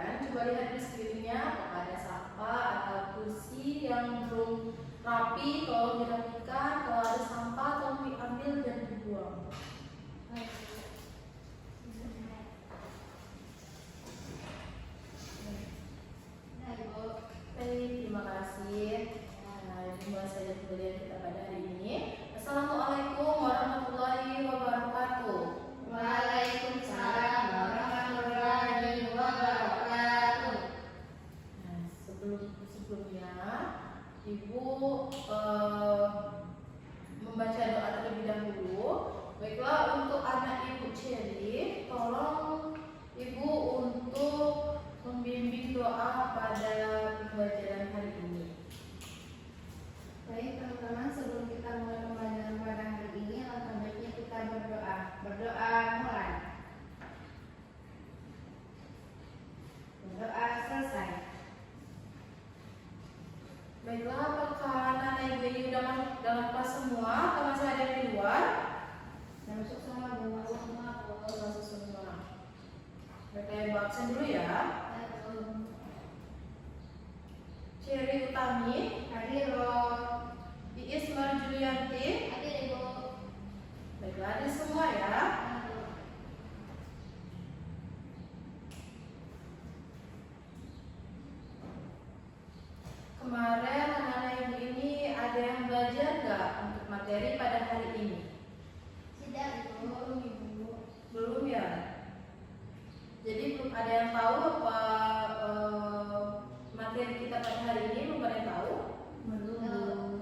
kalian, coba lihat di sekelilingnya apakah ada sampah atau kursi yang belum rapi, tolong dirapikan. Kalau ada sampah tolong diambil dan dibuang. Terima kasih. Jumlah saja pembelian kita pada hari ini. Assalamualaikum warahmatullahi wabarakatuh. Waalaikumsalam warahmatullahi wabarakatuh. Sebelumnya Ibu membaca doa terlebih dahulu. Baiklah, untuk anak Ibu Cherry, tolong Ibu untuk membimbing doa pada pembelajaran hari ini. Baik teman-teman, sebelum kita mulai pembelajaran pada hari ini, alangkah baiknya kita berdoa. Berdoa mulai. Berdoa selesai. Baiklah, apakah anak Ibu ini sudah masuk dalam kelas semua atau masih ada yang di luar? Sudah masuk semua, belum masuk semua. Masuk semua. Baiklah, Ibu absen dulu ya. Cherry Utami, Hadir. Iis Marjulianti. Hadir Ibu. Baiklah, hadir semua ya. Kemarin anak-anak Ibu ini ada yang belajar nggak untuk materi pada hari ini? Tidak Ibu. Belum ya? Jadi belum ada yang tahu apa materi kita pada hari ini, belum ada yang tahu? Belum.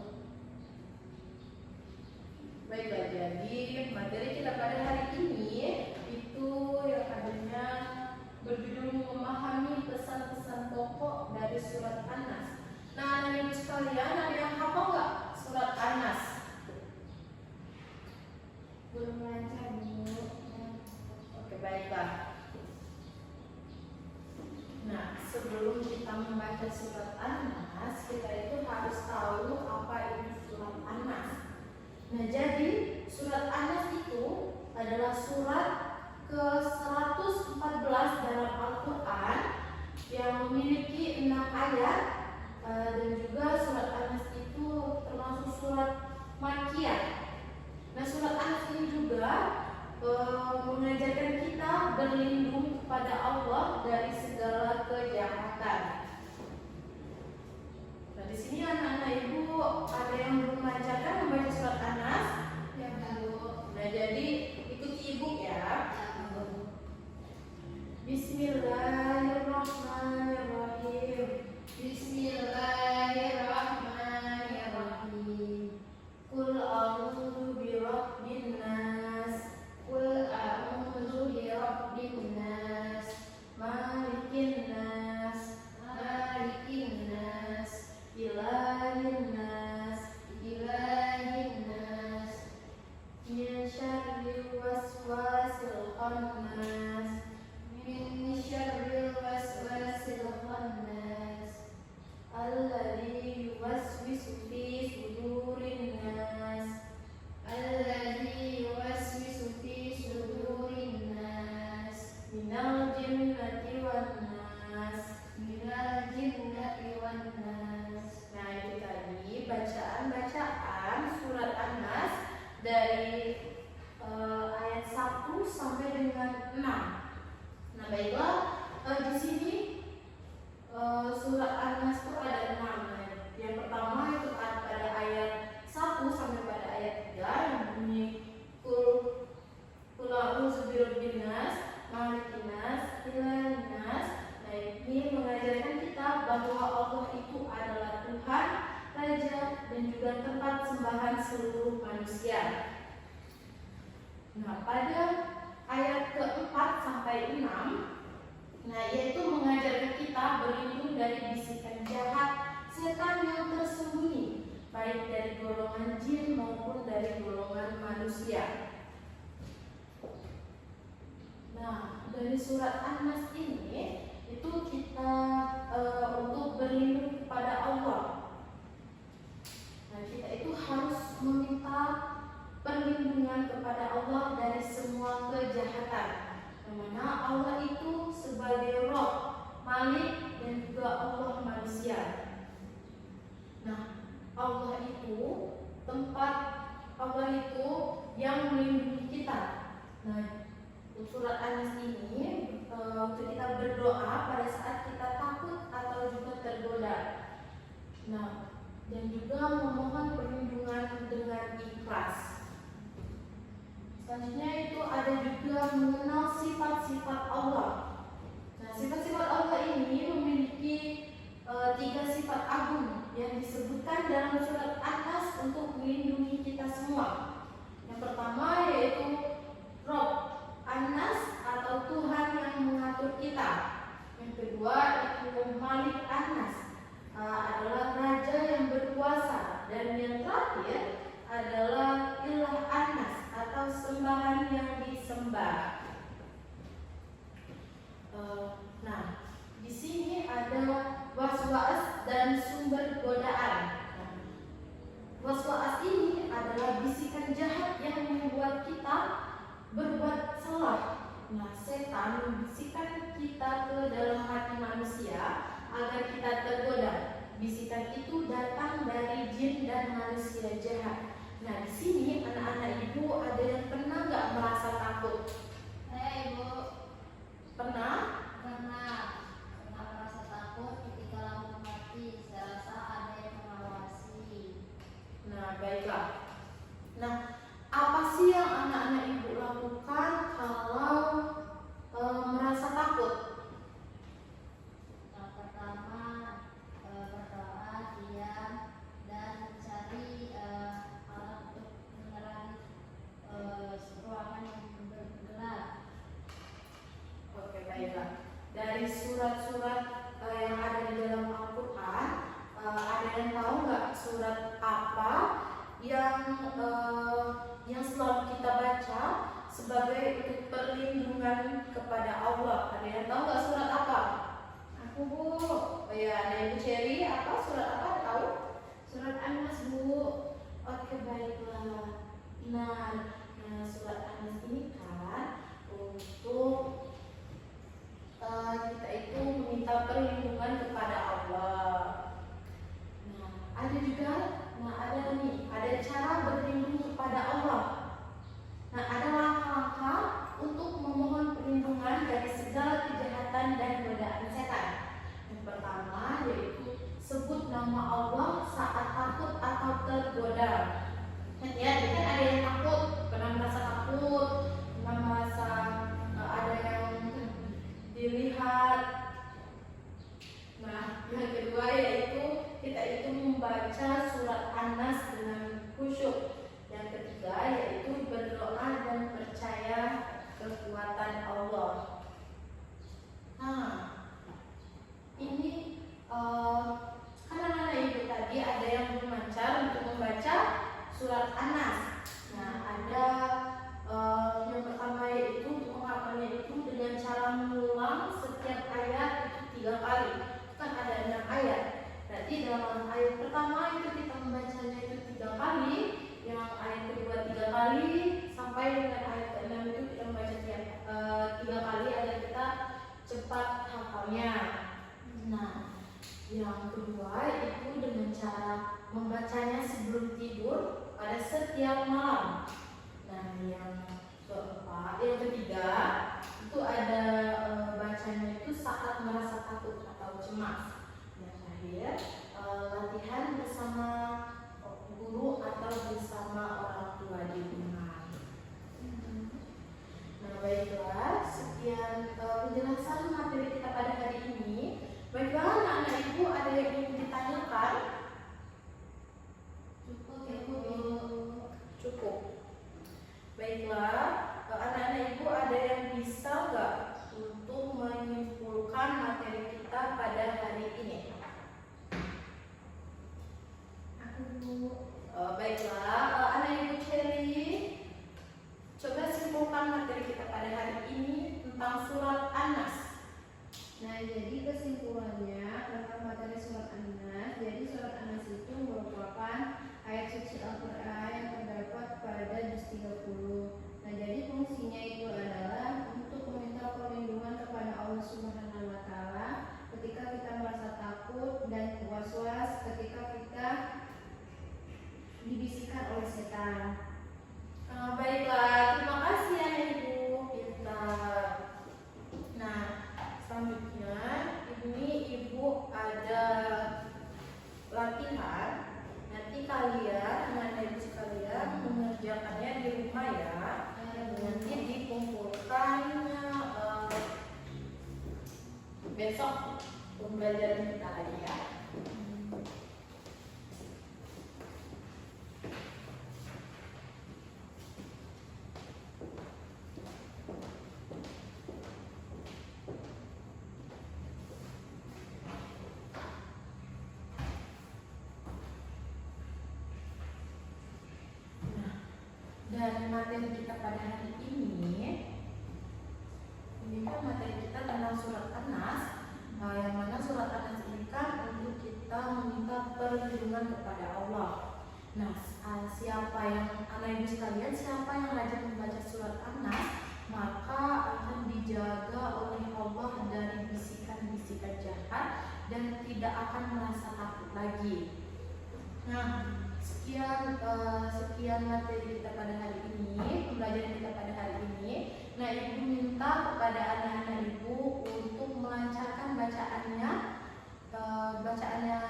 Baiklah, jadi materi kita pada hari ini itu yang adanya berjudul memahami pesan-pesan pokok dari surat An-Nas. Nah, anak Ibu sekalian, ada yang hafal nggak surat An-Nas? Belum lancar Bu. Oke, baiklah. Nah, sebelum kita membaca surat An-Nas, kita itu harus tahu apa itu surat An-Nas. Nah, jadi surat An-Nas itu adalah surat ke-114 dalam Al-Quran yang memiliki 6 ayat, dan juga surat An-Nas itu termasuk surat Makkiyah. Nah, surat An-Nas ini juga mengajarkan kita berlindung kepada Allah dari segala kejahatan. Nah, di sini anak-anak Ibu ada yang belum lancarkan membaca surat An-Nas? Ya Bu. Nah, jadi ikuti Ibu ya. Bismillahirrahmanirrahim. Bismillahirrahmanirrahim. Qul a'udzu birabbin nas. Qul a'udzu birabbin nas. Malikin nas. Malikin nas. Ilahin nas. Ilahin nas. Min syarril waswasil khannas. Min syarril waswasil khannas. Alladzi yuwaswisu fi sudurin nas. Alladzi yuwaswisu fi sudurin nas. Minal jinnati wan nas. Minal jinnati wan nas. Nah, itu tadi bacaan-bacaan surat An-Nas dari ayat 1 sampai dengan 6. Nah, baiklah, di sini surat An-Nas itu ada 6. Yang pertama itu pada ayat 1 sampai pada ayat 3 yang bunyi Qul a'udzu birabbin nas, malikin nas, ilahin nas. Nah, ini mengajarkan kita bahwa Allah itu adalah Tuhan, Raja, dan juga tempat sembahan seluruh manusia. Nah, pada ayat keempat sampai 6, nah, yaitu mengajarkan kita berlindung dari bisikan jahat setan yang tersembunyi, baik dari golongan jin maupun dari golongan manusia. Nah, dari surat An-Nas ini itu kita untuk berlindung kepada Allah. Nah, kita itu harus meminta perlindungan kepada Allah dari semua kejahatan. Yang mana Allah itu sebagai Roh, Allah itu yang melindungi kita. Nah, surat An-Nas ini untuk kita berdoa pada saat kita takut atau juga tergoda. Nah, dan juga memohon perlindungan dengan ikhlas. Selanjutnya itu ada juga mengenal sifat-sifat Allah. Nah, sifat-sifat Allah ini memiliki 3 sifat agung yang disebutkan dalam surat An-Nas untuk melindungi kita semua. Yang pertama yaitu Rob An-Nas atau Tuhan yang mengatur kita. Yang kedua itu Malik An-Nas, adalah raja yang berkuasa. Dan yang terakhir adalah Ilah An-Nas atau sembahan yang disembah. Nah, di sini ada waswas dan sumber godaan. Waswas ini adalah bisikan jahat yang membuat kita berbuat salah. Nah, setan membisikkan kita ke dalam hati manusia agar kita tergoda. Bisikan itu datang dari jin dan manusia jahat. Nah, di sini anak-anak ibu ada yang pernah nggak merasa takut? Ibu. Pernah? Pernah merasa takut ketika lampu mati, saya rasa ada yang mengawasi. Nah, baiklah. Nah, apa sih yang anak-anak ibu lakukan kalau merasa takut? Yang pertama berdoa, diam, dan mencari alat untuk menerangi ruangan yang gelap. Oke, baiklah. Dari surat-surat yang ada di dalam Al-Quran, ada yang tahu nggak surat apa yang selalu kita baca sebagai untuk perlindungan kepada Allah? Ada yang tahu nggak surat apa? Aku, Bu. Oh ya, ada Ibu Cherry, apa surat apa? Tahu? Surat An-Nas, Bu. Oke, baiklah. Nah, surat An-Nas ini kan untuk kita itu meminta perlindungan kepada Allah. Nah, ada cara berlindung kepada Allah. Nah, ada langkah-langkah untuk memohon perlindungan dari segala kejahatan dan godaan setan. Yang pertama yaitu sebut nama Allah saat takut atau tergoda. Ya, jadi kan ada yang takut, pernah merasa takut, pernah merasa ada yang dilihat. Nah, yang kedua yaitu kita itu membaca surat An-Nas dengan khusyuk. Yang ketiga yaitu berdoa dan percaya kekuatan Allah. Nah, ini kan anak-anak ibu tadi ada yang belajar untuk membaca surat An-Nas. Nah, ada yang pertama yaitu untuk menghafalnya itu dengan cara mengulang setiap ayat itu 3 kali. Kan ada 6 ayat. Berarti dalam ayat pertama itu kita membacanya itu 3 kali, yang ayat kedua 3 kali, sampai dengan ayat ke-6 itu kita membaca 3 kali agar kita cepat hafalnya. Nah, yang kedua itu dengan cara membacanya sebelum tidur pada setiap malam. Nah, yang ketiga itu ada bacanya itu saat merasa takut atau cemas. Yang terakhir latihan bersama guru atau bersama orang tua di rumah. Nah, baiklah, sekian penjelasan materi kita pada hari ini. Baiklah, anak-anak ibu ada yang ingin ditanyakan? Cukup ya, Bu. Cukup. Baiklah, anak-anak ibu ada yang bisa nggak untuk menyimpulkan materi kita pada hari ini? Aku, Bu. Baiklah, anak ibu Cherry, coba simpulkan materi kita pada hari ini tentang surat An-Nas. Nah, jadi kesimpulannya tentang materi surat An-Nas. Jadi surat An-Nas itu merupakan ayat suci Al-Quran yang terdapat pada juz 30. Nah, jadi fungsinya itu adalah untuk meminta perlindungan kepada Allah Subhanahu wa Ta'ala ketika kita merasa takut dan was-was ketika kita dibisikkan oleh setan. ibu ada latihan. Nanti kalian, anak ibu sekalian, mengerjakannya di rumah ya. Nanti dikumpulkan besok pembelajaran kita lagi ya. Dan materi kita pada hari ini kan materi kita tentang surat An-Nas, yang mana surat An-Nas ini kan untuk kita meminta perlindungan kepada Allah. Nah, siapa yang anak ibu sekalian, siapa yang rajin membaca surat An-Nas, maka akan dijaga oleh Allah dari bisikan-bisikan jahat dan tidak akan merasa takut lagi. Nah, sekian materi kita pada hari ini, pembelajaran kita pada hari ini. Nah, ibu minta kepada anak-anak ibu untuk melancarkan bacaannya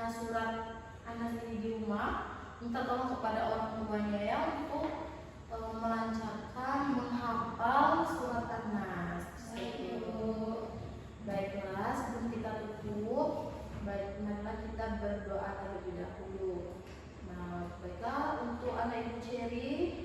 surat An-Nas ini di rumah. Minta tolong kepada orang tuanya ya untuk melancarkan menghafal surat An-Nas. Baiklah, sebelum kita tutup, marilah kita berdoa terlebih dahulu. Baiklah, untuk anak ibu Cherry